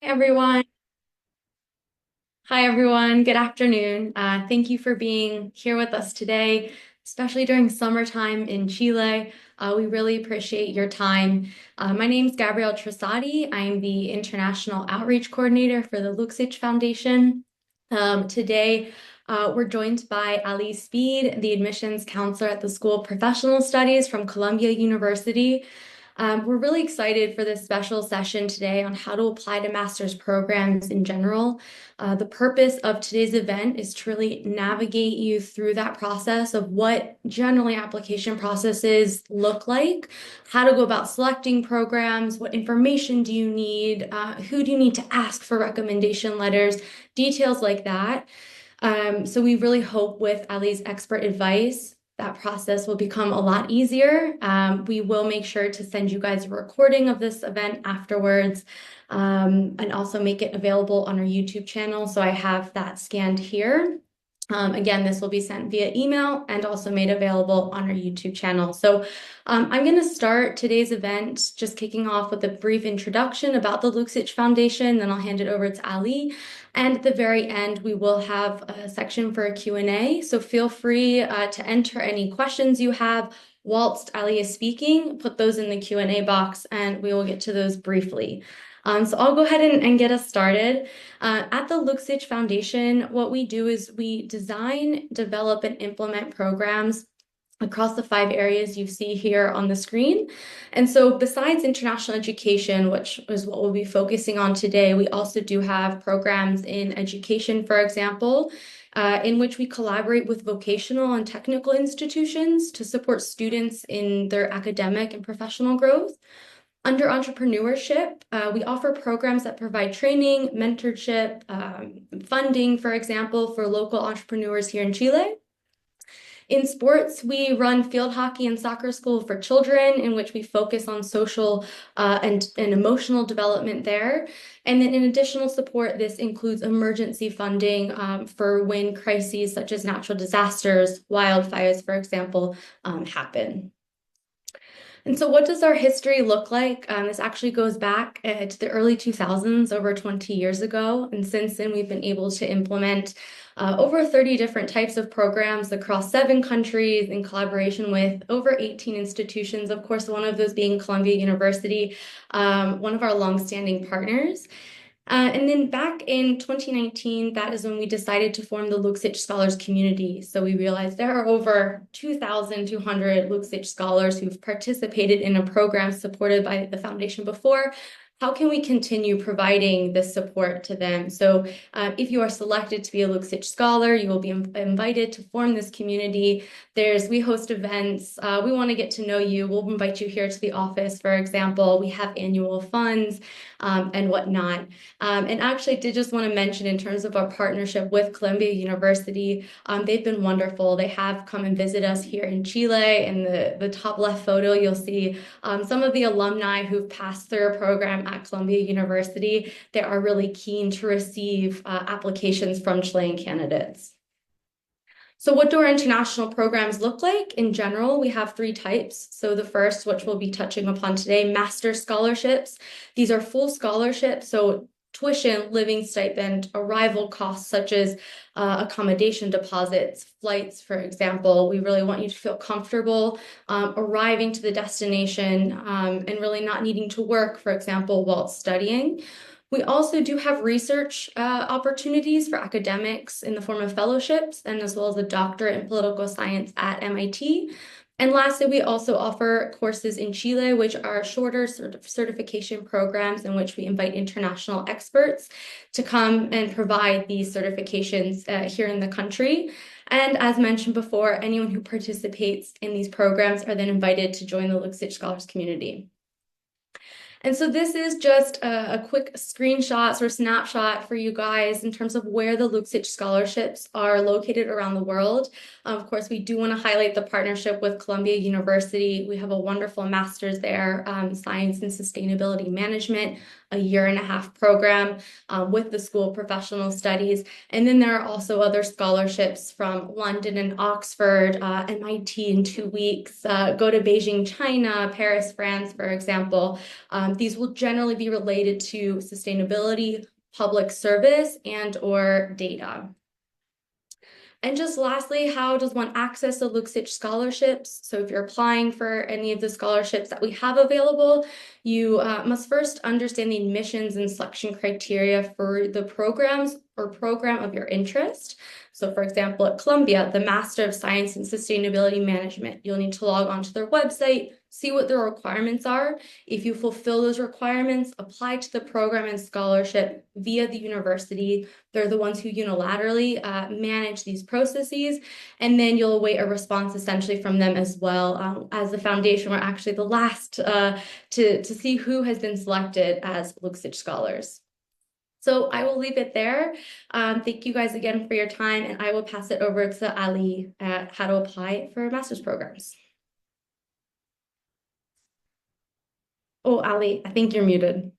Everyone. Hi, everyone. Good afternoon. Thank you for being here with us today, especially during summertime in Chile. We really appreciate your time. My name is Gabrielle Trasati. I'm the International Outreach Coordinator for the Luksic Foundation. Today, we're joined by Ali Speed, the admissions counselor at the School of Professional Studies from Columbia University. We're really excited for this special session today on how to apply to master's programs in general. The purpose of today's event is to really navigate you through that process of what generally application processes look like, how to go about selecting programs, what information do you need, who do you need to ask for recommendation letters, details like that. So we really hope with Ali's expert advice, that process will become a lot easier. We will make sure to send you guys a recording of this event afterwards, and also make it available on our YouTube channel. So I have that scanned here. Again, this will be sent via email and also made available on our YouTube channel. So I'm going to start today's event just kicking off with a brief introduction about the Luksic Foundation, then I'll hand it over to Ali. And at the very end, we will have a section for a Q&A. So feel free to enter any questions you have whilst Ali is speaking. Put those in the Q&A box and we will get to those briefly. So I'll go ahead and get us started. At the Luksic Foundation, what we do is we design, develop, and implement programs across the 5 areas you see here on the screen. And so besides international education, which is what we'll be focusing on today, we also do have programs in education, for example, in which we collaborate with vocational and technical institutions to support students in their academic and professional growth. Under entrepreneurship, we offer programs that provide training, mentorship, funding, for example, for local entrepreneurs here in Chile. In sports, we run field hockey and soccer school for children, in which we focus on social and emotional development there. And then in additional support, this includes emergency funding for when crises such as natural disasters, wildfires, for example, happen. And so what does our history look like? This actually goes back to the early 2000s, over 20 years ago. And since then, we've been able to implement over 30 different types of programs across 7 countries in collaboration with over 18 institutions, of course, one of those being Columbia University, one of our longstanding partners. And then back in 2019, that is when we decided to form the Luksic Scholars community. So we realized there are over 2,200 Luksic scholars who've participated in a program supported by the foundation before. How can we continue providing this support to them? So if you are selected to be a Luksic scholar, you will be invited to form this community. We host events. We want to get to know you. We'll invite you here to the office, for example. We have annual funds and whatnot. And actually, I did just want to mention in terms of our partnership with Columbia University, they've been wonderful. They have come and visit us here in Chile. In the top left photo, you'll see some of the alumni who've passed through a program at Columbia University. They are really keen to receive applications from Chilean candidates. So what do our international programs look like? In general, we have 3 types. So the first, which we'll be touching upon today, master scholarships. These are full scholarships, so tuition, living stipend, arrival costs such as accommodation deposits, flights, for example. We really want you to feel comfortable arriving to the destination and really not needing to work, for example, while studying. We also do have research opportunities for academics in the form of fellowships and as well as a doctorate in political science at MIT. And lastly, we also offer courses in Chile, which are shorter certification programs in which we invite international experts to come and provide these certifications here in the country. And as mentioned before, anyone who participates in these programs are then invited to join the Luksic Scholars community. And so this is just a quick screenshot or snapshot for you guys in terms of where the Luksic scholarships are located around the world. Of course, we do want to highlight the partnership with Columbia University. We have a wonderful master's there, Science and Sustainability Management. a year-and-a-half program with the School of Professional Studies. And then there are also other scholarships from London and Oxford, MIT in 2 weeks, go to Beijing, China, Paris, France, for example. These will generally be related to sustainability, public service, and/or data. And just lastly, how does one access the Luksic scholarships? So if you're applying for any of the scholarships that we have available, you must first understand the admissions and selection criteria for the programs or program of your interest. So for example, at Columbia, the Master of Science in Sustainability Management, you'll need to log onto their website, see what their requirements are. If you fulfill those requirements, apply to the program and scholarship via the university. They're the ones who unilaterally manage these processes, and then you'll await a response essentially from them as well. As the foundation, we're actually the last to see who has been selected as Luksic Scholars. So I will leave it there. Thank you guys again for your time, and I will pass it over to Ali at how to apply for master's programs. Oh, Ali, I think you're muted.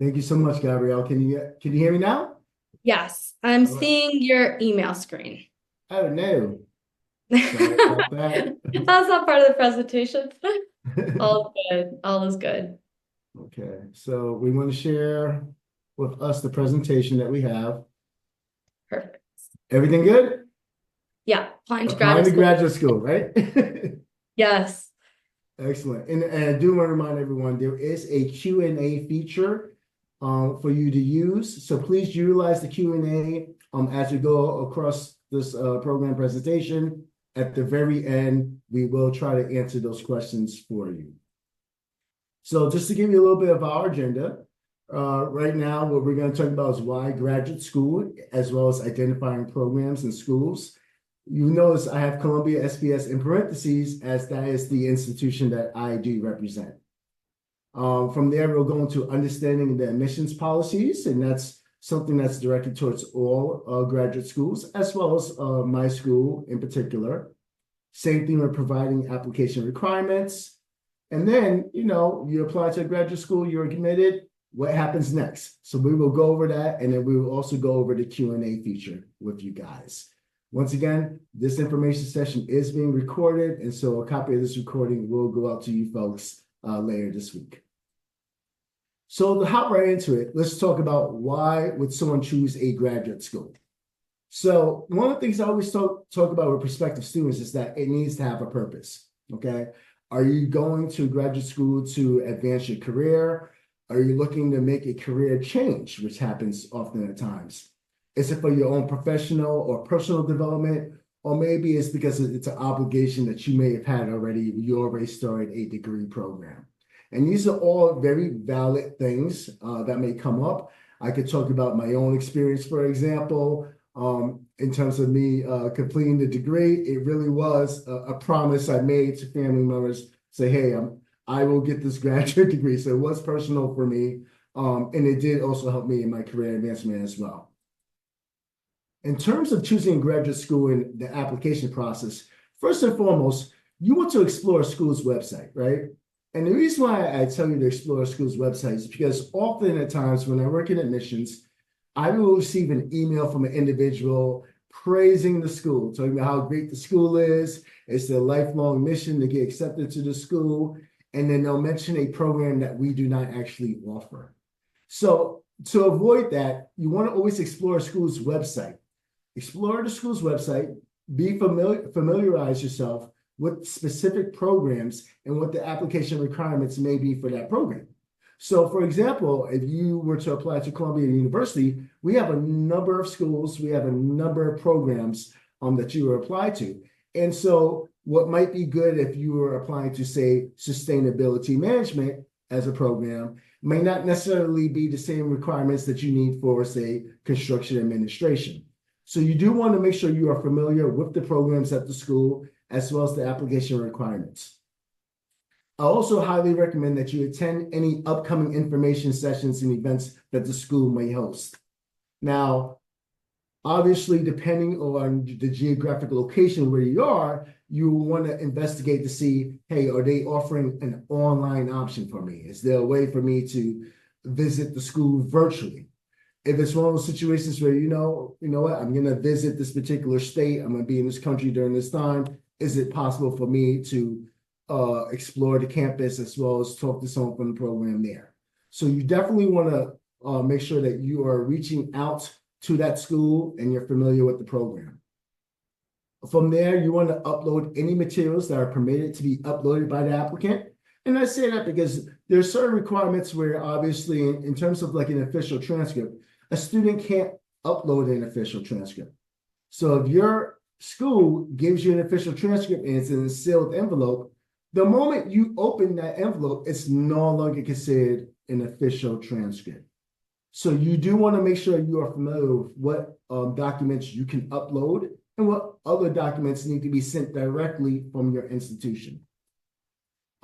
Thank you so much, Gabrielle. Can you hear me now? Yes, I'm seeing your email screen. Oh no. Sorry about that. That's not part of the presentation. All good. All is good. Okay, so we want to share with us the presentation that we have. Perfect. Everything good? Yeah, applying to graduate school, right? Yes. Excellent. And I do want to remind everyone there is a Q&A feature for you to use. So please utilize the Q&A as we go across this program presentation. At the very end, we will try to answer those questions for you. So just to give you a little bit of our agenda, right now what we're going to talk about is why graduate school, as well as identifying programs and schools. You notice I have Columbia SPS in parentheses, as that is the institution that I do represent. From there, we'll go into understanding the admissions policies, and that's something that's directed towards all graduate schools, as well as my school in particular. Same thing with providing application requirements. And then, you apply to a graduate school, you're admitted, what happens next? So we will go over that, and then we will also go over the Q&A feature with you guys. Once again, this information session is being recorded, and so a copy of this recording will go out to you folks later this week. So to hop right into it, let's talk about why would someone choose a graduate school. So one of the things I always talk about with prospective students is that it needs to have a purpose, okay? Are you going to graduate school to advance your career? Are you looking to make a career change, which happens often at times? Is it for your own professional or personal development? Or maybe it's because it's an obligation that you may have had already. You already started a degree program. And these are all very valid things that may come up. I could talk about my own experience, for example, in terms of me completing the degree. It really was a promise I made to family members, say, hey, I will get this graduate degree. So it was personal for me. And it did also help me in my career advancement as well. In terms of choosing graduate school and the application process, first and foremost, you want to explore a school's website, right? And the reason why I tell you to explore a school's website is because often at times when I work in admissions, I will receive an email from an individual praising the school, talking about how great the school is. It's their lifelong mission to get accepted to the school. And then they'll mention a program that we do not actually offer. So to avoid that, you want to always explore a school's website. Explore the school's website, familiarize yourself with specific programs and what the application requirements may be for that program. So for example, if you were to apply to Columbia University, we have a number of schools, we have a number of programs that you will apply to. And so what might be good if you were applying to, say, sustainability management as a program may not necessarily be the same requirements that you need for, say, construction administration. So you do want to make sure you are familiar with the programs at the school as well as the application requirements. I also highly recommend that you attend any upcoming information sessions and events that the school may host. Now, obviously, depending on the geographic location where you are, you want to investigate to see, hey, are they offering an online option for me? Is there a way for me to visit the school virtually? If it's one of those situations where, you know what, I'm going to visit this particular state, I'm going to be in this country during this time, is it possible for me to explore the campus as well as talk to someone from the program there? So you definitely want to make sure that you are reaching out to that school and you're familiar with the program. From there, you want to upload any materials that are permitted to be uploaded by the applicant. And I say that because there's certain requirements where obviously in terms of like an official transcript, a student can't upload an official transcript. So if your school gives you an official transcript and it's in a sealed envelope, the moment you open that envelope, it's no longer considered an official transcript. So you do want to make sure you are familiar with what documents you can upload and what other documents need to be sent directly from your institution.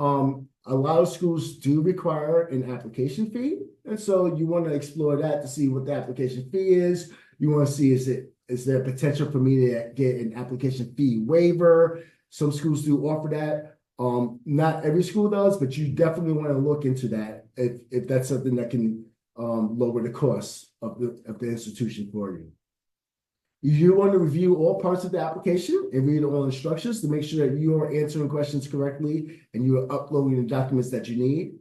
A lot of schools do require an application fee, and so you want to explore that to see what the application fee is. You want to see is there potential for me to get an application fee waiver? Some schools do offer that. Not every school does, but you definitely want to look into that if that's something that can lower the cost of the institution for you. You want to review all parts of the application and read all instructions to make sure that you are answering questions correctly and you are uploading the documents that you need.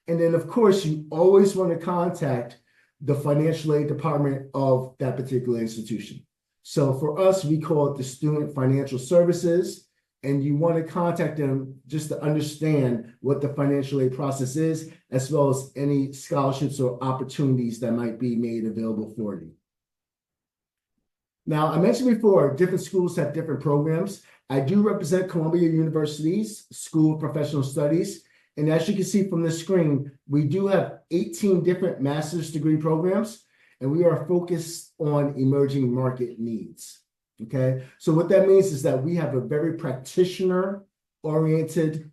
And then, of course, you always want to contact the financial aid department of that particular institution. So for us, we call it the Student Financial Services, and you want to contact them just to understand what the financial aid process is, as well as any scholarships or opportunities that might be made available for you. Now, I mentioned before, different schools have different programs. I do represent Columbia University's School of Professional Studies. And as you can see from the screen, we do have 18 different master's degree programs, and we are focused on emerging market needs. Okay, so what that means is that we have a very practitioner-oriented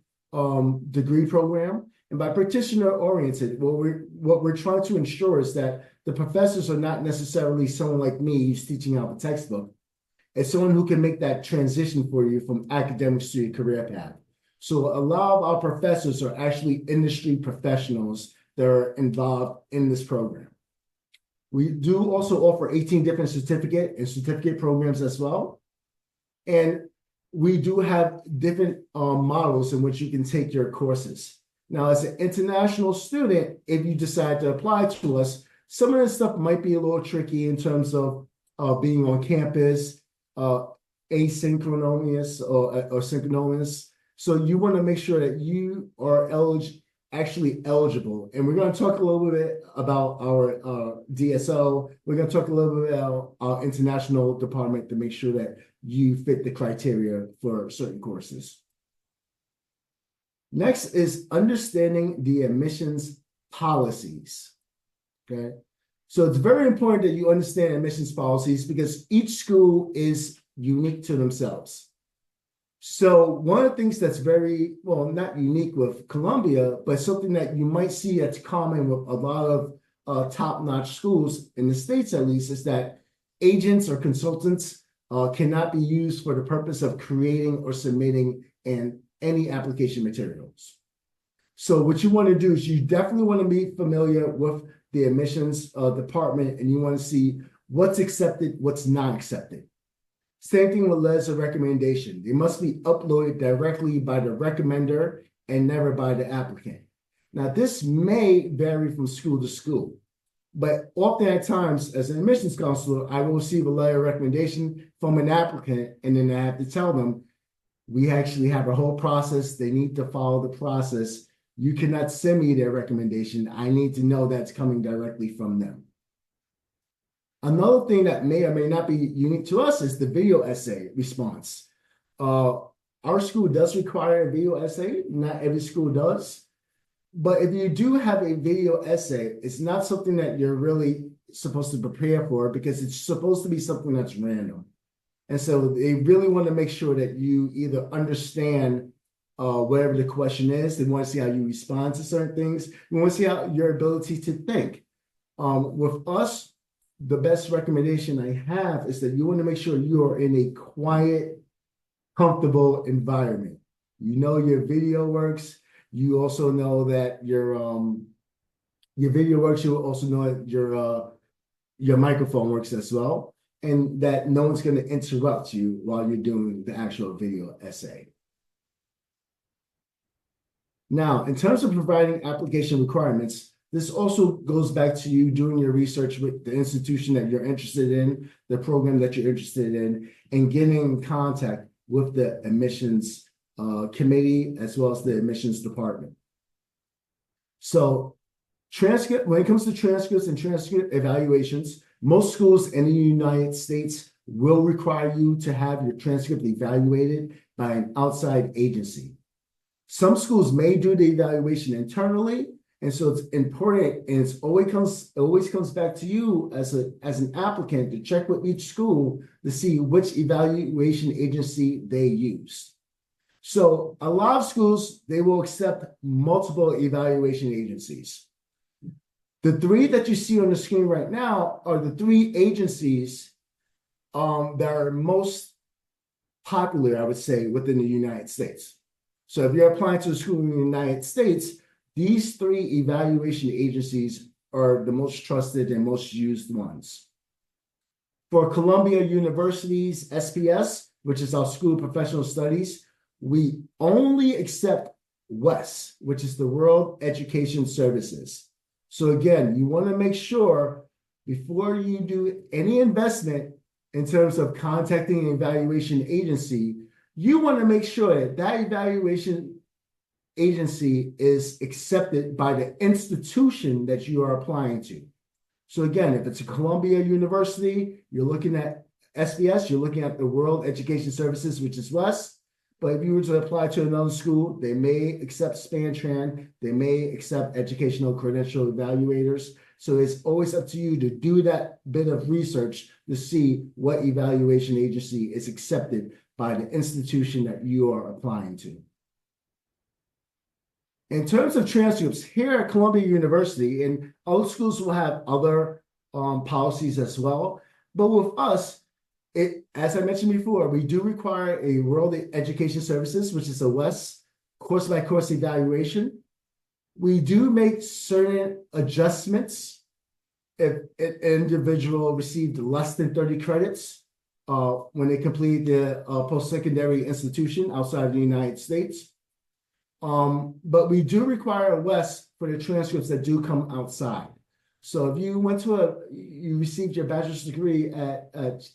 degree program. And by practitioner-oriented, what we're trying to ensure is that the professors are not necessarily someone like me who's teaching out the textbook. It's someone who can make that transition for you from academics to your career path. So a lot of our professors are actually industry professionals that are involved in this program. We do also offer 18 different certificate programs as well. And we do have different models in which you can take your courses. Now, as an international student, if you decide to apply to us, some of this stuff might be a little tricky in terms of being on campus, asynchronous or synchronous. So you want to make sure that you are actually eligible. And we're going to talk a little bit about our DSO. We're going to talk a little bit about our international department to make sure that you fit the criteria for certain courses. Next is understanding the admissions policies. Okay, so it's very important that you understand admissions policies because each school is unique to themselves. So one of the things that's very, well, not unique with Columbia, but something that you might see that's common with a lot of top-notch schools in the States, at least, is that agents or consultants cannot be used for the purpose of creating or submitting any application materials. So what you want to do is you definitely want to be familiar with the admissions department, and you want to see what's accepted, what's not accepted. Same thing with letters of recommendation. They must be uploaded directly by the recommender and never by the applicant. Now, this may vary from school to school, but often at times, as an admissions counselor, I will receive a letter of recommendation from an applicant, and then I have to tell them, we actually have a whole process. They need to follow the process. You cannot send me their recommendation. I need to know that's coming directly from them. Another thing that may or may not be unique to us is the video essay response. Our school does require a video essay. Not every school does. But if you do have a video essay, it's not something that you're really supposed to prepare for because it's supposed to be something that's random. And so they really want to make sure that you either understand whatever the question is. They want to see how you respond to certain things. You want to see how your ability to think. With us, the best recommendation I have is that you want to make sure you are in a quiet, comfortable environment. You know your video works. You also know that your video works. You also know that your microphone works as well, and that no one's going to interrupt you while you're doing the actual video essay. Now, in terms of providing application requirements, this also goes back to you doing your research with the institution that you're interested in, the program that you're interested in, and getting in contact with the admissions committee as well as the admissions department. So when it comes to transcripts and transcript evaluations, most schools in the United States will require you to have your transcript evaluated by an outside agency. Some schools may do the evaluation internally, and so it's important, and it always comes back to you as an applicant to check with each school to see which evaluation agency they use. So a lot of schools, they will accept multiple evaluation agencies. The three that you see on the screen right now are the three agencies that are most popular, I would say, within the United States. So if you're applying to a school in the United States, these three evaluation agencies are the most trusted and most used ones. For Columbia University's SPS, which is our School of Professional Studies, we only accept WES, which is the World Education Services. So again, you want to make sure before you do any investment in terms of contacting an evaluation agency, you want to make sure that that evaluation agency is accepted by the institution that you are applying to. So again, if it's a Columbia University, you're looking at SBS, you're looking at the World Education Services, which is WES. But if you were to apply to another school, they may accept SpanTran, they may accept educational credential evaluators. So it's always up to you to do that bit of research to see what evaluation agency is accepted by the institution that you are applying to. In terms of transcripts, here at Columbia University, and other schools will have other policies as well, but with us, as I mentioned before, we do require a World Education Services, which is a WES course-by-course evaluation. We do make certain adjustments if an individual received less than 30 credits when they complete the post-secondary institution outside of the United States. But we do require a WES for the transcripts that do come outside. So if you received your bachelor's degree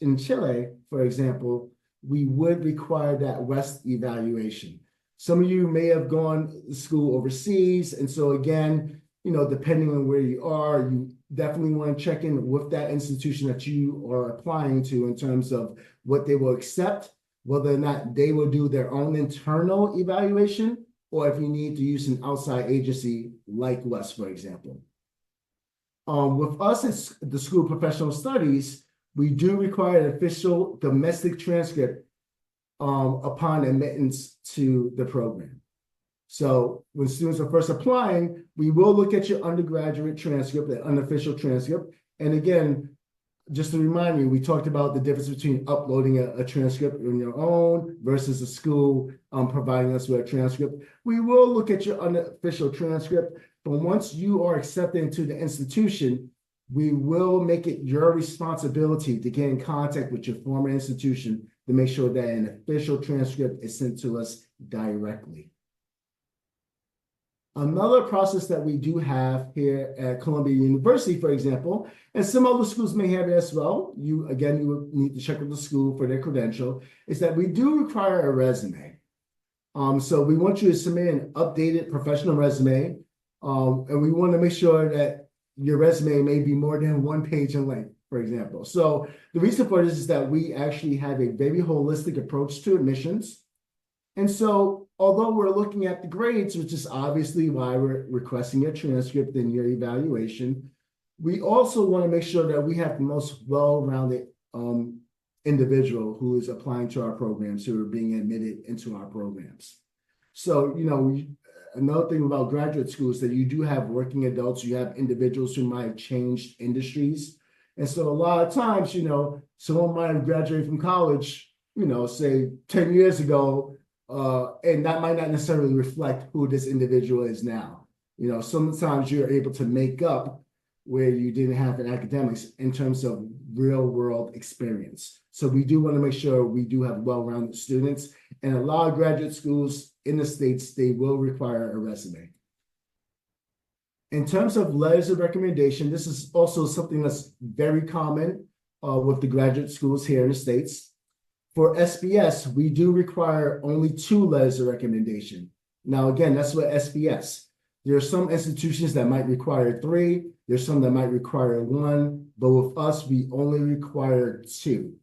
in Chile, for example, we would require that WES evaluation. Some of you may have gone to school overseas, and so again, depending on where you are, you definitely want to check in with that institution that you are applying to in terms of what they will accept, whether or not they will do their own internal evaluation, or if you need to use an outside agency like WES, for example. With us at the School of Professional Studies, we do require an official domestic transcript upon admittance to the program. So when students are first applying, we will look at your undergraduate transcript, the unofficial transcript. And again, just to remind you, we talked about the difference between uploading a transcript on your own versus a school providing us with a transcript. We will look at your unofficial transcript, but once you are accepted into the institution, we will make it your responsibility to get in contact with your former institution to make sure that an official transcript is sent to us directly. Another process that we do have here at Columbia University, for example, and some other schools may have it as well, you would need to check with the school for their credential, is that we do require a resume. So we want you to submit an updated professional resume, and we want to make sure that your resume may be more than 1 page in length, for example. So the reason for this is that we actually have a very holistic approach to admissions. And so although we're looking at the grades, which is obviously why we're requesting your transcript and your evaluation, we also want to make sure that we have the most well-rounded individual who is applying to our programs, who are being admitted into our programs. So, another thing about graduate school is that you do have working adults, you have individuals who might have changed industries. And so a lot of times, someone might have graduated from college say 10 years ago, and that might not necessarily reflect who this individual is now. Sometimes you're able to make up where you didn't have in academics in terms of real world experience. So we do want to make sure we do have well-rounded students, and a lot of graduate schools in the States, they will require a resume. In terms of letters of recommendation, this is also something that's very common with the graduate schools here in the States. For SBS, we do require only 2 letters of recommendation. Now, again, that's what SBS. There are some institutions that might require 3. There's some that might require 1, but with us, we only require 2.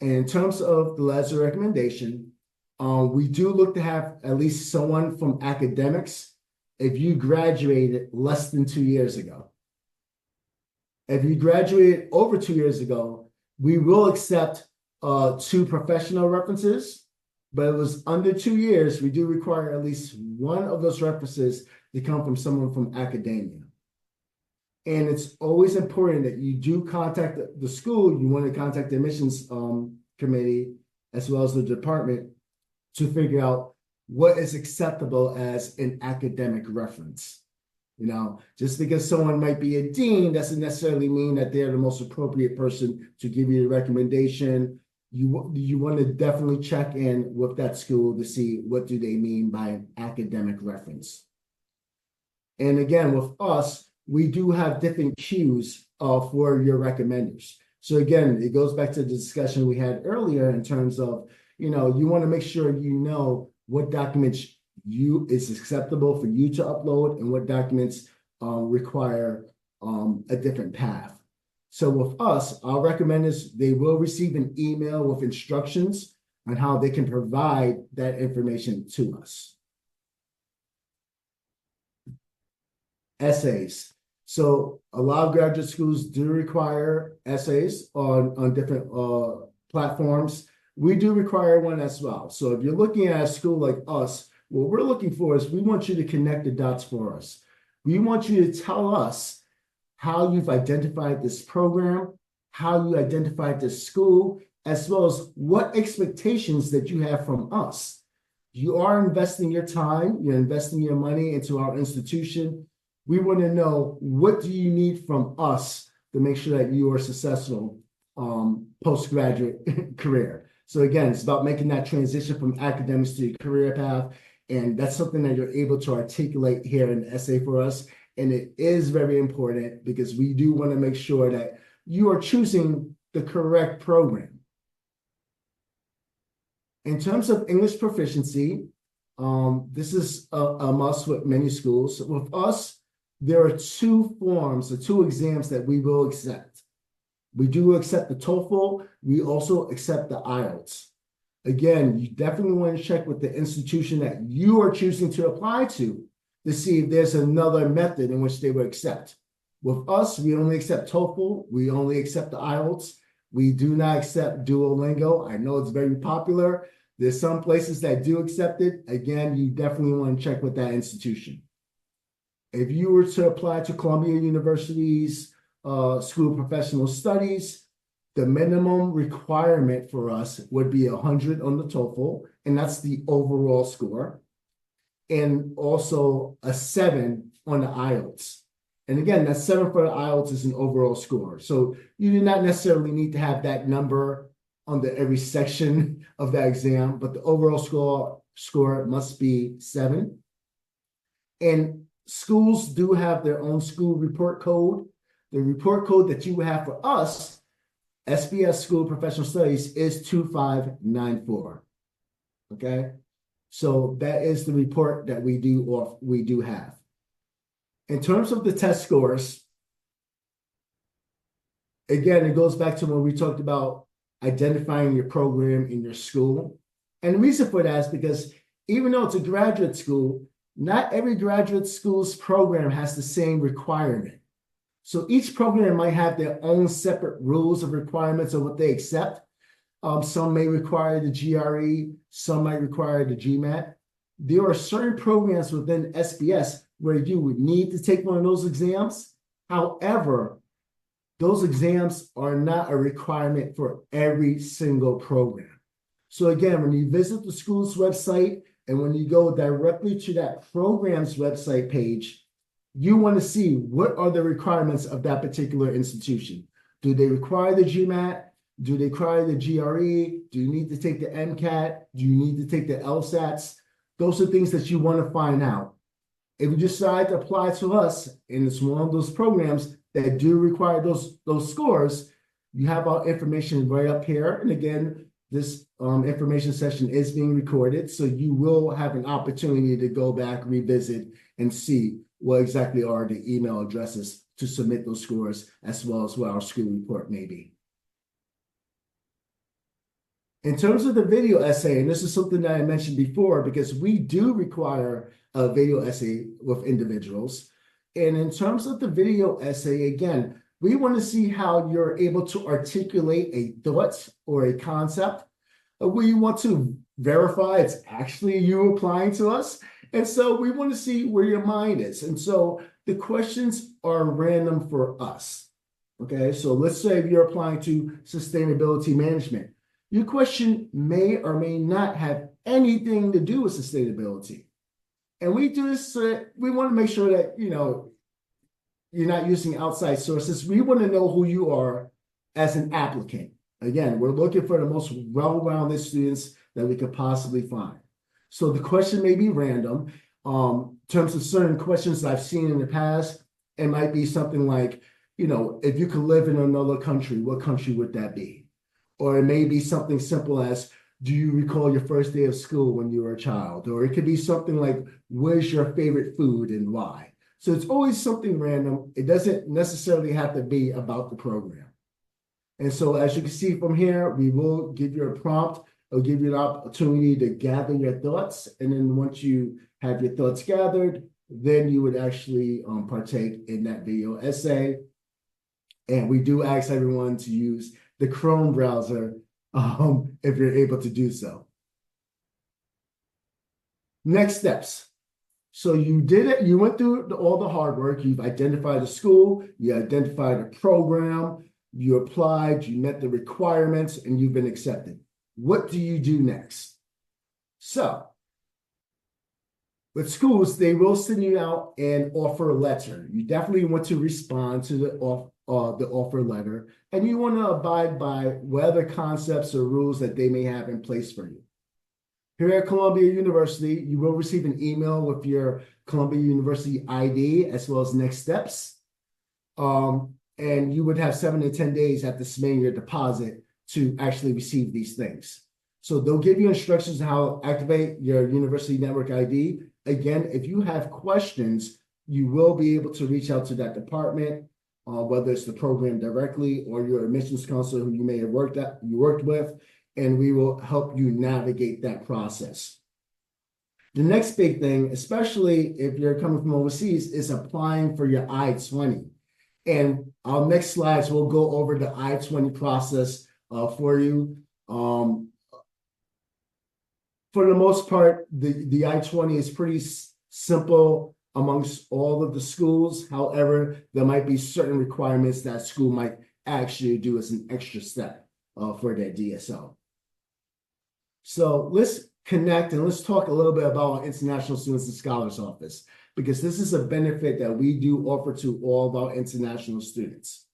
And in terms of the letters of recommendation, we do look to have at least someone from academics if you graduated less than 2 years ago. If you graduated over 2 years ago, we will accept 2 professional references, but it was under 2 years, we do require at least one of those references to come from someone from academia. And it's always important that you do contact the school. You want to contact the admissions committee as well as the department to figure out what is acceptable as an academic reference. Just because someone might be a dean doesn't necessarily mean that they're the most appropriate person to give you the recommendation. You want to definitely check in with that school to see what do they mean by an academic reference. And again, with us, we do have different cues for your recommenders. So again, it goes back to the discussion we had earlier in terms of, you want to make sure you know what documents is acceptable for you to upload and what documents require a different path. So with us, our recommenders, they will receive an email with instructions on how they can provide that information to us. Essays. So a lot of graduate schools do require essays on different platforms. We do require one as well. So if you're looking at a school like us, what we're looking for is we want you to connect the dots for us. We want you to tell us how you've identified this program, how you identified this school, as well as what expectations that you have from us. You are investing your time, you're investing your money into our institution. We want to know, what do you need from us to make sure that you are successful postgraduate career? So again, it's about making that transition from academics to your career path. And that's something that you're able to articulate here in the essay for us. And it is very important because we do want to make sure that you are choosing the correct program. In terms of English proficiency, this is a must with many schools. With us, there are 2 forms or 2 exams that we will accept. We do accept the TOEFL. We also accept the IELTS. Again, you definitely want to check with the institution that you are choosing to apply to see if there's another method in which they will accept. With us, we only accept TOEFL. We only accept the IELTS. We do not accept Duolingo. I know it's very popular. There's some places that do accept it. Again, you definitely want to check with that institution. If you were to apply to Columbia University's School of Professional Studies, the minimum requirement for us would be 100 on the TOEFL, and that's the overall score, and also a 7 on the IELTS. And again, that 7 for the IELTS is an overall score. So you do not necessarily need to have that number under every section of that exam, but the overall score must be 7. And schools do have their own school report code. The report code that you have for us, SBS School of Professional Studies, is 2594. Okay, so that is the report that we do have. In terms of the test scores, again, it goes back to when we talked about identifying your program in your school. And the reason for that is because even though it's a graduate school, not every graduate school's program has the same requirement. So each program might have their own separate rules of requirements of what they accept. Some may require the GRE, some might require the GMAT. There are certain programs within SBS where you would need to take one of those exams. However, those exams are not a requirement for every single program. So again, when you visit the school's website and when you go directly to that program's website page, you want to see what are the requirements of that particular institution. Do they require the GMAT? Do they require the GRE? Do you need to take the MCAT? Do you need to take the LSATs? Those are things that you want to find out. If you decide to apply to us, and it's one of those programs that do require those scores, you have our information right up here. And again, this information session is being recorded, so you will have an opportunity to go back, revisit, and see what exactly are the email addresses to submit those scores, as well as what our school report may be. In terms of the video essay, and this is something that I mentioned before, because we do require a video essay with individuals. And in terms of the video essay, again, we want to see how you're able to articulate a thought or a concept. We want to verify it's actually you applying to us. And so we want to see where your mind is. And so the questions are random for us. Okay, so let's say if you're applying to sustainability management. Your question may or may not have anything to do with sustainability. And we do this, we want to make sure that, you're not using outside sources. We want to know who you are as an applicant. Again, we're looking for the most well-rounded students that we could possibly find. So the question may be random. In terms of certain questions I've seen in the past, it might be something like, if you could live in another country, what country would that be? Or it may be something simple as, do you recall your first day of school when you were a child? Or it could be something like, where's your favorite food and why? So it's always something random. It doesn't necessarily have to be about the program. And so as you can see from here, we will give you a prompt. It'll give you an opportunity to gather your thoughts. And then once you have your thoughts gathered, then you would actually partake in that video essay. And we do ask everyone to use the Chrome browser if you're able to do so. Next steps. So you did it, you went through all the hard work, you've identified the school, you identified a program, you applied, you met the requirements, and you've been accepted. What do you do next? So with schools, they will send you out an offer letter. You definitely want to respond to the offer letter, and you want to abide by whatever concepts or rules that they may have in place for you. Here at Columbia University, you will receive an email with your Columbia University ID as well as next steps. And you would have 7 to 10 days after submitting your deposit to actually receive these things. So they'll give you instructions on how to activate your University Network ID. Again, if you have questions, you will be able to reach out to that department, whether it's the program directly or your admissions counselor who you may have worked with, and we will help you navigate that process. The next big thing, especially if you're coming from overseas, is applying for your I-20. And our next slides will go over the I-20 process for you. For the most part, the I-20 is pretty simple amongst all of the schools. However, there might be certain requirements that school might actually do as an extra step for their DSO. So let's connect and let's talk a little bit about our International Students and Scholars Office, because this is a benefit that we do offer to all of our international students.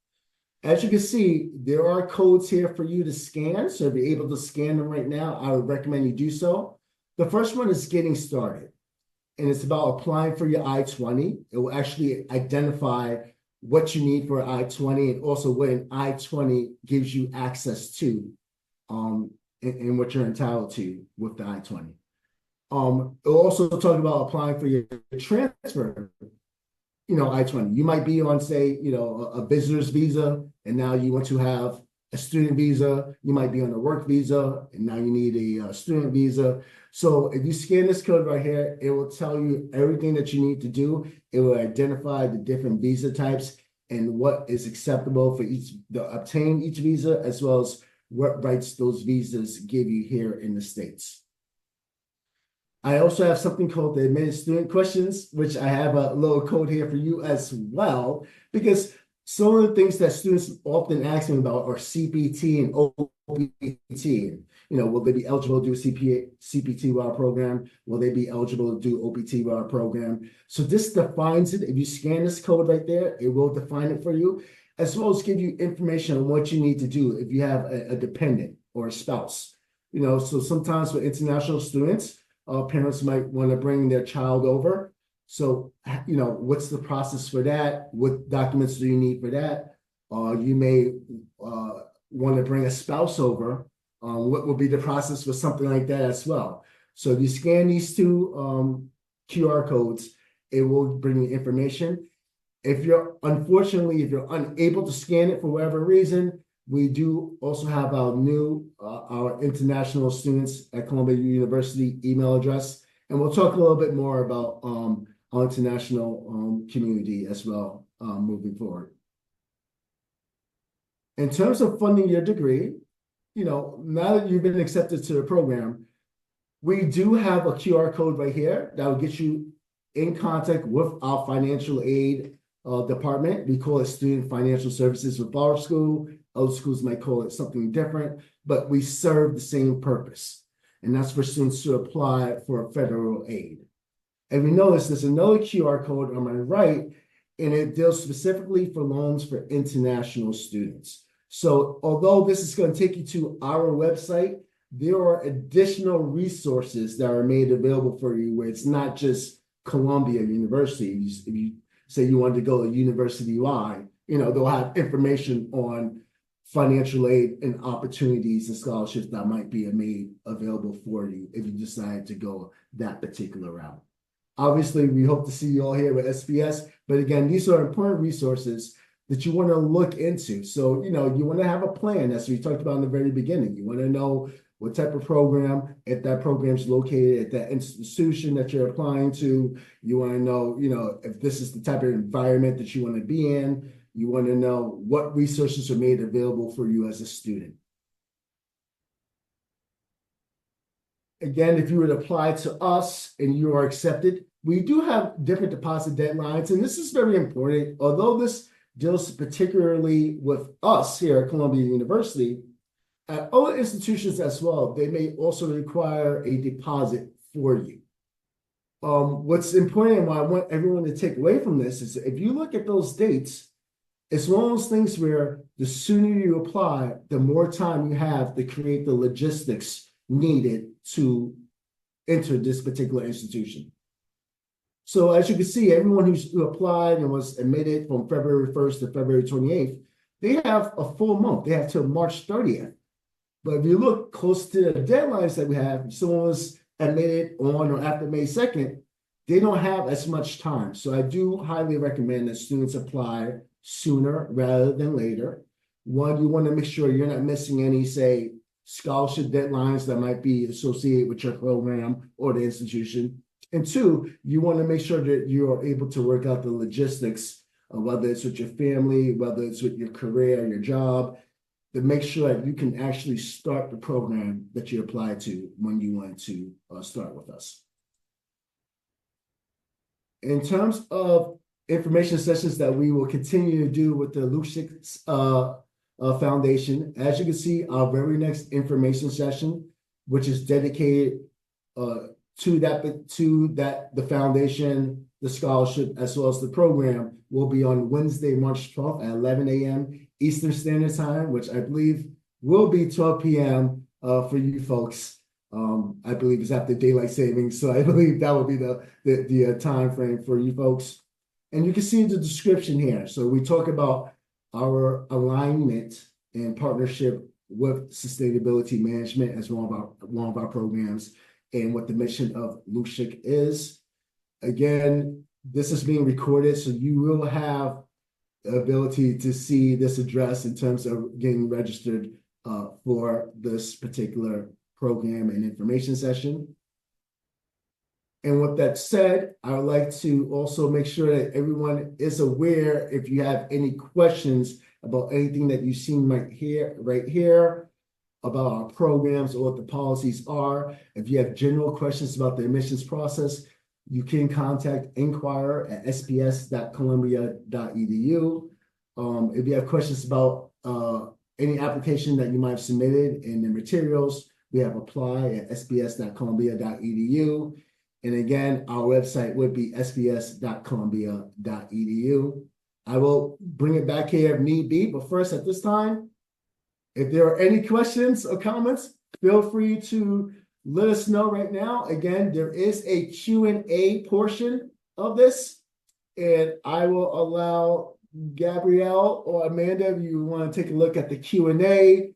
As you can see, there are codes here for you to scan. So if you're able to scan them right now, I would recommend you do so. The first one is getting started, and it's about applying for your I-20. It will actually identify what you need for I-20 and also what an I-20 gives you access to and what you're entitled to with the I-20. It'll also talk about applying for your transfer, I-20. You might be on, say, a visitor's visa, and now you want to have a student visa. You might be on a work visa, and now you need a student visa. So if you scan this code right here, it will tell you everything that you need to do. It will identify the different visa types and what is acceptable for obtain each visa, as well as what rights those visas give you here in the States. I also have something called the admitted student questions, which I have a little code here for you as well, because some of the things that students often ask me about are CPT and OPT. Will they be eligible to do a CPT while program? Will they be eligible to do OPT while program? So this defines it. If you scan this code right there, it will define it for you, as well as give you information on what you need to do if you have a dependent or a spouse. So sometimes for international students, parents might want to bring their child over. So, what's the process for that? What documents do you need for that? You may want to bring a spouse over. What will be the process for something like that as well? So if you scan these two QR codes, it will bring you information. If you're unable to scan it for whatever reason, we do also have our international students at Columbia University email address, and we'll talk a little bit more about our international community as well moving forward. In terms of funding your degree, now that you've been accepted to the program, we do have a QR code right here that will get you in contact with our financial aid department. We call it Student Financial Services with our school. Other schools might call it something different, but we serve the same purpose. And that's for students to apply for federal aid. And we notice there's another QR code on my right, and it deals specifically for loans for international students. So although this is going to take you to our website, there are additional resources that are made available for you where it's not just Columbia University. If you say you wanted to go to University Y, they'll have information on financial aid and opportunities and scholarships that might be made available for you if you decide to go that particular route. Obviously, we hope to see you all here with SPS, but again, these are important resources that you want to look into. So, you want to have a plan, as we talked about in the very beginning. You want to know what type of program, if that program is located at that institution that you're applying to. You want to know, if this is the type of environment that you want to be in. You want to know what resources are made available for you as a student. Again, if you would apply to us and you are accepted, we do have different deposit deadlines, and this is very important. Although this deals particularly with us here at Columbia University, at other institutions as well, they may also require a deposit for you. What's important and what I want everyone to take away from this is if you look at those dates, it's one of those things where the sooner you apply, the more time you have to create the logistics needed to enter this particular institution. So as you can see, everyone who applied and was admitted from February 1st to February 28th, they have a full month. They have till March 30th. But if you look close to the deadlines that we have, if someone was admitted on or after May 2nd, they don't have as much time. So I do highly recommend that students apply sooner rather than later. One, you want to make sure you're not missing any, say, scholarship deadlines that might be associated with your program or the institution. And two, you want to make sure that you are able to work out the logistics, whether it's with your family, whether it's with your career, your job, to make sure that you can actually start the program that you apply to when you want to start with us. In terms of information sessions that we will continue to do with the Luksic Foundation, as you can see, our very next information session, which is dedicated to the foundation, the scholarship, as well as the program, will be on Wednesday, March 12th at 11 a.m. Eastern Standard Time, which I believe will be 12 p.m. For you folks. I believe it's after daylight savings, so I believe that will be the time frame for you folks. And you can see the description here. So we talk about our alignment and partnership with sustainability management as one of our programs, and what the mission of Luksic is. Again, this is being recorded, so you will have the ability to see this address in terms of getting registered for this particular program and information session. And with that said, I would like to also make sure that everyone is aware, if you have any questions about anything that you've seen right here, about our programs or what the policies are. If you have general questions about the admissions process, you can contact inquire@sps.columbia.edu. If you have questions about any application that you might have submitted and the materials, we have apply at sbs.columbia.edu. And again, our website would be sbs.columbia.edu. I will bring it back here if need be, but first at this time, if there are any questions or comments, feel free to let us know right now. Again, there is a Q&A portion of this, and I will allow Gabrielle or Amanda, if you want to take a look at the Q&A,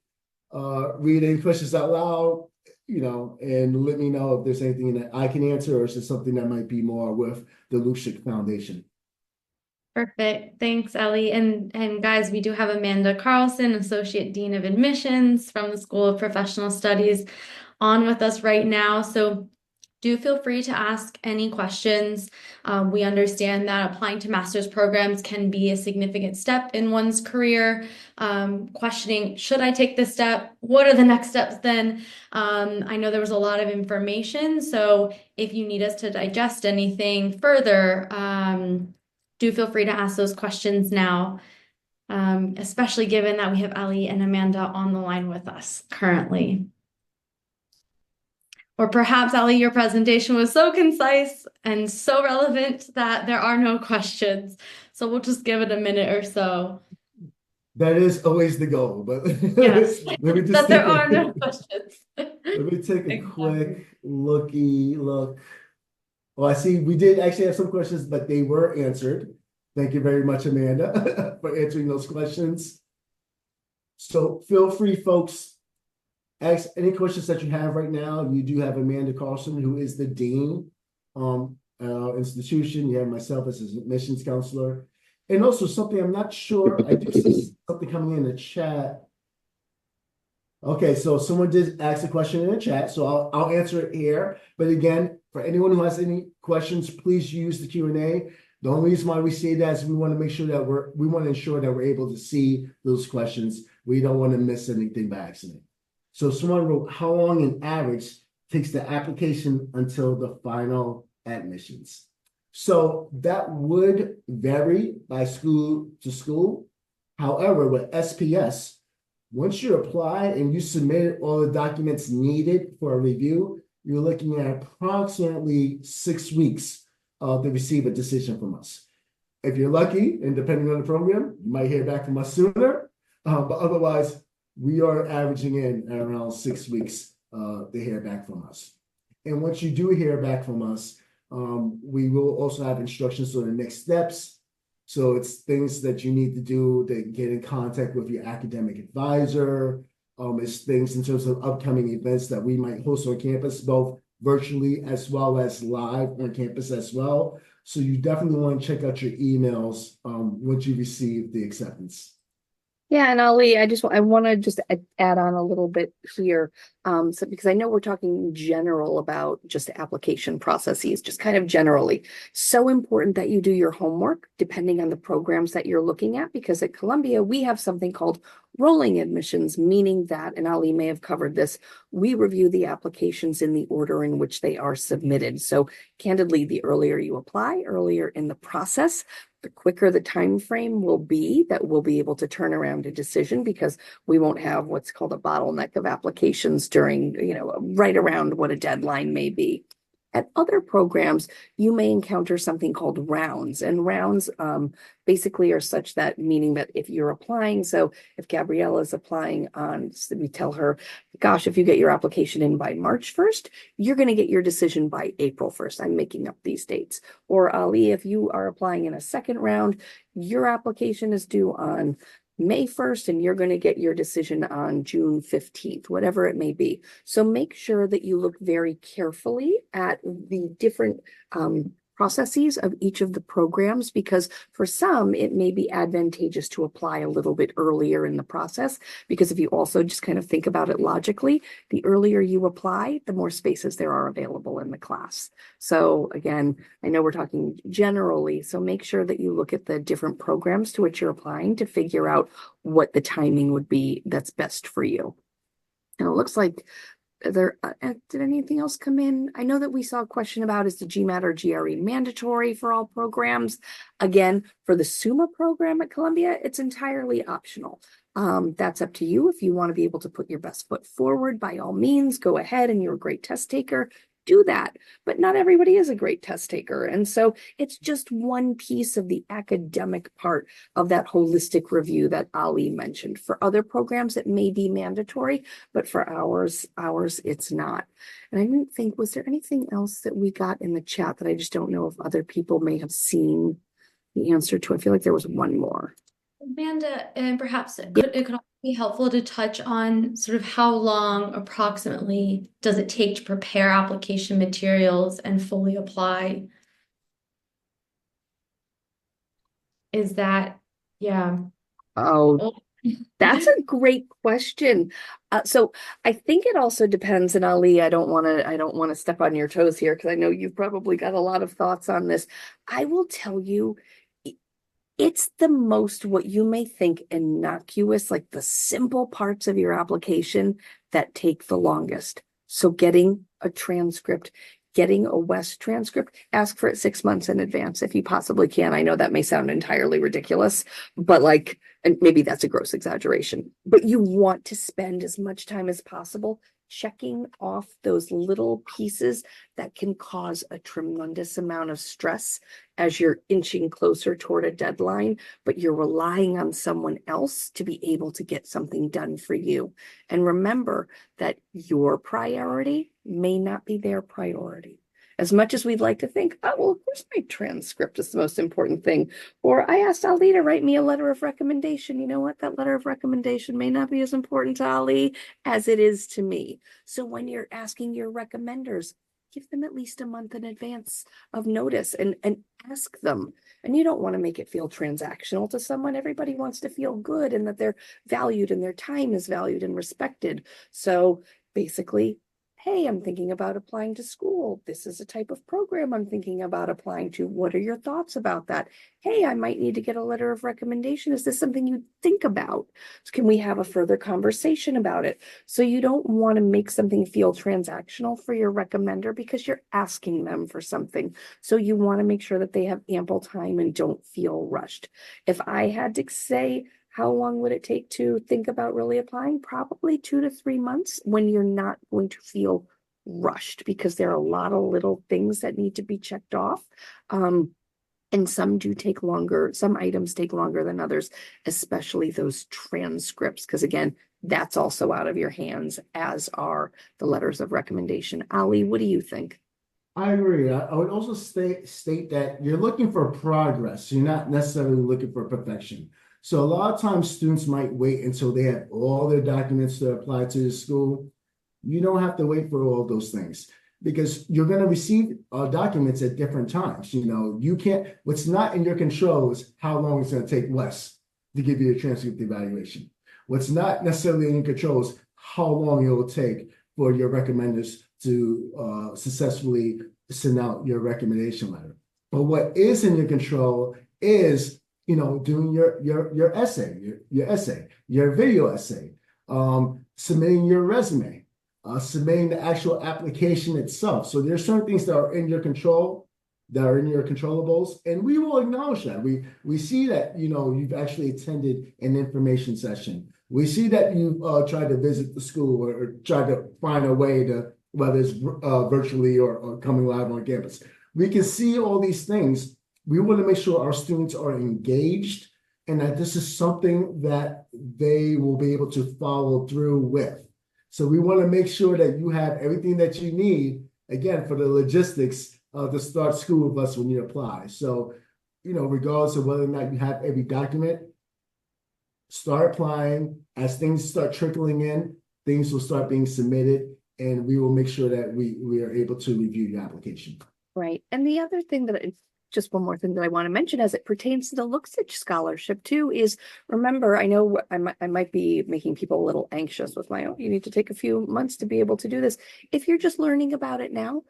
read any questions out loud, and let me know if there's anything that I can answer or is it something that might be more with the Luksic Foundation. Perfect. Thanks, Ellie. And guys, we do have Amanda Carlson, Associate Dean of Admissions from the School of Professional Studies, on with us right now. So do feel free to ask any questions. We understand that applying to master's programs can be a significant step in one's career. Questioning, should I take this step? What are the next steps then? I know there was a lot of information, so if you need us to digest anything further, do feel free to ask those questions now, especially given that we have Ellie and Amanda on the line with us currently. Or perhaps, Ellie, your presentation was so concise and so relevant that there are no questions. So we'll just give it a minute or so. That is always the goal, but yes, let me just that there are no questions. Let me take a quick look. Well, I see we did actually have some questions, but they were answered. Thank you very much, Amanda, for answering those questions. So feel free, folks, ask any questions that you have right now. You do have Amanda Carlson, who is the dean at our institution. You have myself as an admissions counselor. And also something I'm not sure, I do see something coming in the chat. Okay, so someone did ask a question in the chat, so I'll answer it here. But again, for anyone who has any questions, please use the Q&A. The only reason why we say that is we want to make sure that we want to ensure that we're able to see those questions. We don't want to miss anything by accident. So someone wrote, how long in average takes the application until the final admissions? So that would vary by school to school. However, with SPS, once you apply and you submit all the documents needed for a review, you're looking at approximately 6 weeks to receive a decision from us. If you're lucky, and depending on the program, you might hear back from us sooner. But otherwise, we are averaging in at around 6 weeks to hear back from us. And once you do hear back from us, we will also have instructions on the next steps. So it's things that you need to do to get in contact with your academic advisor. It's things in terms of upcoming events that we might host on campus, both virtually as well as live on campus as well. So you definitely want to check out your emails once you receive the acceptance. Yeah, and Ali, I want to just add on a little bit here, so because I know we're talking in general about just application processes, just kind of generally. So important that you do your homework depending on the programs that you're looking at, because at Columbia we have something called rolling admissions, meaning that, and Ali may have covered this, we review the applications in the order in which they are submitted. So candidly, the earlier you apply, earlier in the process, the quicker the time frame will be that we'll be able to turn around a decision, because we won't have what's called a bottleneck of applications during, right around what a deadline may be. At other programs, you may encounter something called rounds, and rounds basically are such that, meaning that if you're applying, so if Gabrielle is applying on, so we tell her, gosh, if you get your application in by March 1st, you're going to get your decision by April 1st. I'm making up these dates. Or Ali, if you are applying in a second round, your application is due on May 1st, and you're going to get your decision on June 15th, whatever it may be. So make sure that you look very carefully at the different processes of each of the programs, because for some, it may be advantageous to apply a little bit earlier in the process, because if you also just kind of think about it logically, the earlier you apply, the more spaces there are available in the class. So again, I know we're talking generally, so make sure that you look at the different programs to which you're applying to figure out what the timing would be that's best for you. And it looks like did anything else come in? I know that we saw a question about is the GMAT or GRE mandatory for all programs? Again, for the SUMA program at Columbia, it's entirely optional. That's up to you. If you want to be able to put your best foot forward, by all means, go ahead and you're a great test taker. Do that, but not everybody is a great test taker. And so it's just one piece of the academic part of that holistic review that Ali mentioned. For other programs, it may be mandatory, but for ours, it's not. And I didn't think, was there anything else that we got in the chat that I just don't know if other people may have seen the answer to? I feel like there was one more. Amanda, and perhaps it could also be helpful to touch on sort of how long approximately does it take to prepare application materials and fully apply? Is that, yeah. Oh, that's a great question. So I think it also depends, and Ali, I don't want to step on your toes here because I know you've probably got a lot of thoughts on this. I will tell you, it's the most what you may think innocuous, like the simple parts of your application that take the longest. So getting a transcript, getting a West transcript, ask for it 6 months in advance if you possibly can. I know that may sound entirely ridiculous, but like, and maybe that's a gross exaggeration, but you want to spend as much time as possible checking off those little pieces that can cause a tremendous amount of stress as you're inching closer toward a deadline, but you're relying on someone else to be able to get something done for you. And remember that your priority may not be their priority. As much as we'd like to think, oh, well, of course my transcript is the most important thing. Or I asked Ali to write me a letter of recommendation. You know what? That letter of recommendation may not be as important to Ali as it is to me. So when you're asking your recommenders, give them at least a month in advance of notice and ask them. And you don't want to make it feel transactional to someone. Everybody wants to feel good and that they're valued and their time is valued and respected. So basically, hey, I'm thinking about applying to school. This is a type of program I'm thinking about applying to. What are your thoughts about that? Hey, I might need to get a letter of recommendation. Is this something you think about? Can we have a further conversation about it? So you don't want to make something feel transactional for your recommender because you're asking them for something. So you want to make sure that they have ample time and don't feel rushed. If I had to say, how long would it take to think about really applying? Probably 2 to 3 months when you're not going to feel rushed because there are a lot of little things that need to be checked off. And some do take longer. Some items take longer than others, especially those transcripts, because again, that's also out of your hands, as are the letters of recommendation. Ali, what do you think? I agree. I would also state that you're looking for progress. You're not necessarily looking for perfection. So a lot of times students might wait until they have all their documents to apply to the school. You don't have to wait for all those things because you're going to receive documents at different times. You know, you can't, what's not in your control is how long it's going to take Wes to give you a transcript evaluation. What's not necessarily in your control is how long it will take for your recommenders to successfully send out your recommendation letter. But what is in your control is, you know, doing your essay, your video essay, submitting your resume, submitting the actual application itself. So there's certain things that are in your control, that are in your controllables, and we will acknowledge that. We see that, you know, you've actually attended an information session. We see that you've tried to visit the school or tried to find a way to, whether it's virtually or coming live on campus. We can see all these things. We want to make sure our students are engaged and that this is something that they will be able to follow through with. So we want to make sure that you have everything that you need, again, for the logistics to start school with us when you apply. So, you know, regardless of whether or not you have every document, start applying. As things start trickling in, things will start being submitted, and we will make sure that we are able to review your application. Right. And the other thing just one more thing that I want to mention as it pertains to the Luksic scholarship too is remember, I know I might be making people a little anxious with my, oh, you need to take a few months to be able to do this. If you're just learning about it now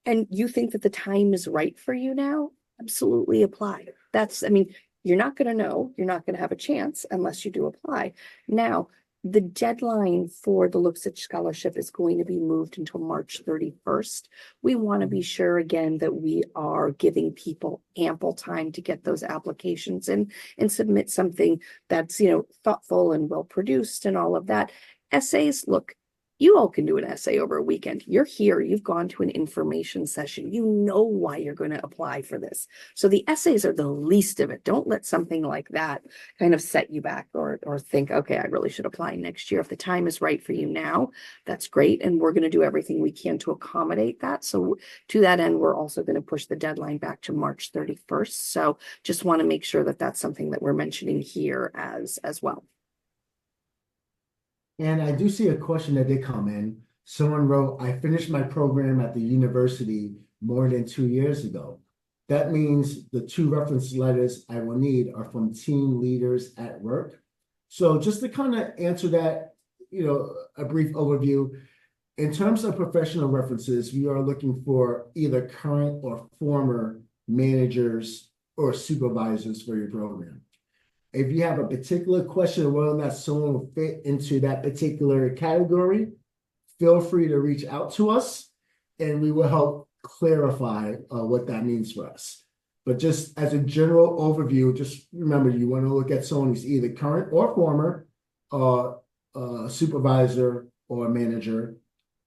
and you think that the time is right for you now, absolutely apply. I mean, you're not going to know, you're not going to have a chance unless you do apply. Now, The deadline for the Luksic Scholarship is going to be moved until March 31st. We want to be sure again that we are giving people ample time to get those applications in and submit something that's, thoughtful and well produced and all of that. Essays, look, you all can do an essay over a weekend. You're here, you've gone to an information session, you know why you're going to apply for this. So the essays are the least of it. Don't let something like that kind of set you back or think, okay, I really should apply next year. If the time is right for you now, that's great. And we're going to do everything we can to accommodate that. So to that end, we're also going to push the deadline back to March 31st. So just want to make sure that that's something that we're mentioning here as well. And I do see a question that did come in. Someone wrote, I finished my program at the university more than 2 years ago. That means the 2 reference letters I will need are from team leaders at work. So just to kind of answer that, a brief overview. In terms of professional references, we are looking for either current or former managers or supervisors for your program. If you have a particular question of whether or not someone will fit into that particular category, feel free to reach out to us and we will help clarify what that means for us. But just as a general overview, just remember, you want to look at someone who's either current or former supervisor or manager.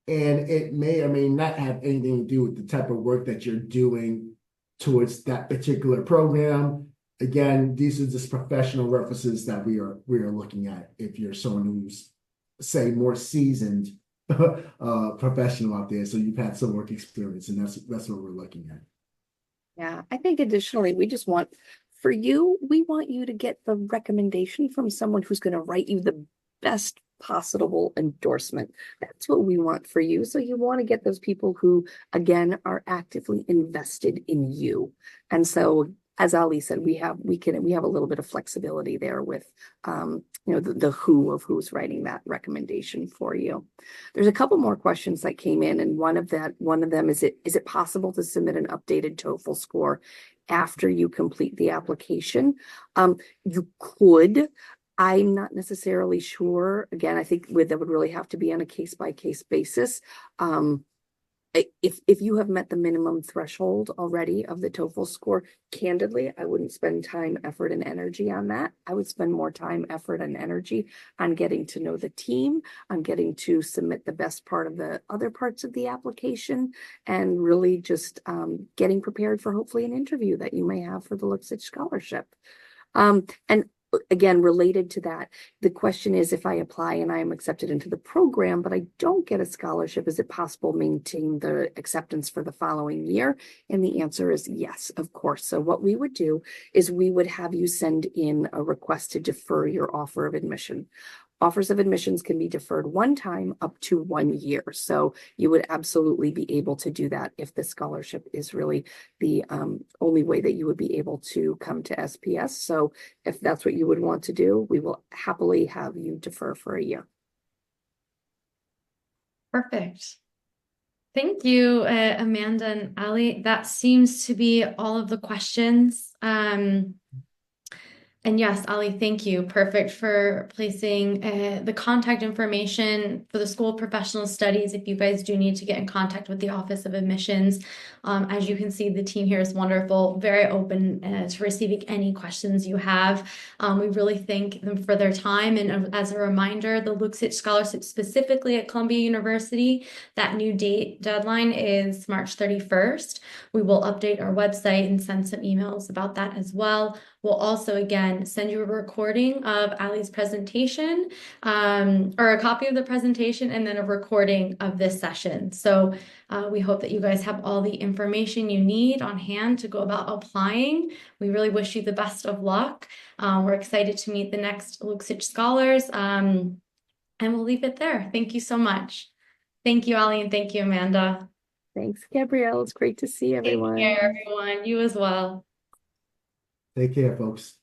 And it may or may not have anything to do with the type of work that you're doing towards that particular program. Again, these are just professional references that we are looking at. If you're someone who's, say, more seasoned professional out there, so you've had some work experience, and that's what we're looking at. Yeah, I think additionally, we want you to get the recommendation from someone who's going to write you the best possible endorsement. That's what we want for you. So you want to get those people who, again, are actively invested in you. And so, as Ali said, we have a little bit of flexibility there with the who of who's writing that recommendation for you. There's a couple more questions that came in, and one of them is it possible to submit an updated TOEFL score after you complete the application? You could. I'm not necessarily sure. Again, I think that would really have to be on a case-by-case basis. If you have met the minimum threshold already of the TOEFL score, candidly, I wouldn't spend time, effort, and energy on that. I would spend more time, effort, and energy on getting to know the team, on getting to submit the best part of the other parts of the application, and really just getting prepared for hopefully an interview that you may have for the Luksic Scholarship. And again, related to that, the question is, if I apply and I am accepted into the program, but I don't get a scholarship, is it possible to maintain the acceptance for the following year? And the answer is yes, of course. So what we would do is we would have you send in a request to defer your offer of admission. Offers of admissions can be deferred one time up to 1 year. So you would absolutely be able to do that if the scholarship is really the only way that you would be able to come to SPS. So if that's what you would want to do, we will happily have you defer for a year. Perfect. Thank you, Amanda and Ali. That seems to be all of the questions. And yes, Ali, thank you. Perfect for placing the contact information for the School of Professional Studies if you guys do need to get in contact with the Office of Admissions. As you can see, the team here is wonderful, very open to receiving any questions you have. We really thank them for their time. And as a reminder, the Luksic Scholarship specifically at Columbia University, that new deadline is March 31st. We will update our website and send some emails about that as well. We'll also, again, send you a recording of Ali's presentation, or a copy of the presentation, and then a recording of this session. So we hope that you guys have all the information you need on hand to go about applying. We really wish you the best of luck. We're excited to meet the next Luksic scholars, and we'll leave it there. Thank you so much. Thank you, Ali, and thank you, Amanda. Thanks, Gabrielle. It's great to see everyone. Take care, everyone. You as well. Take care, folks.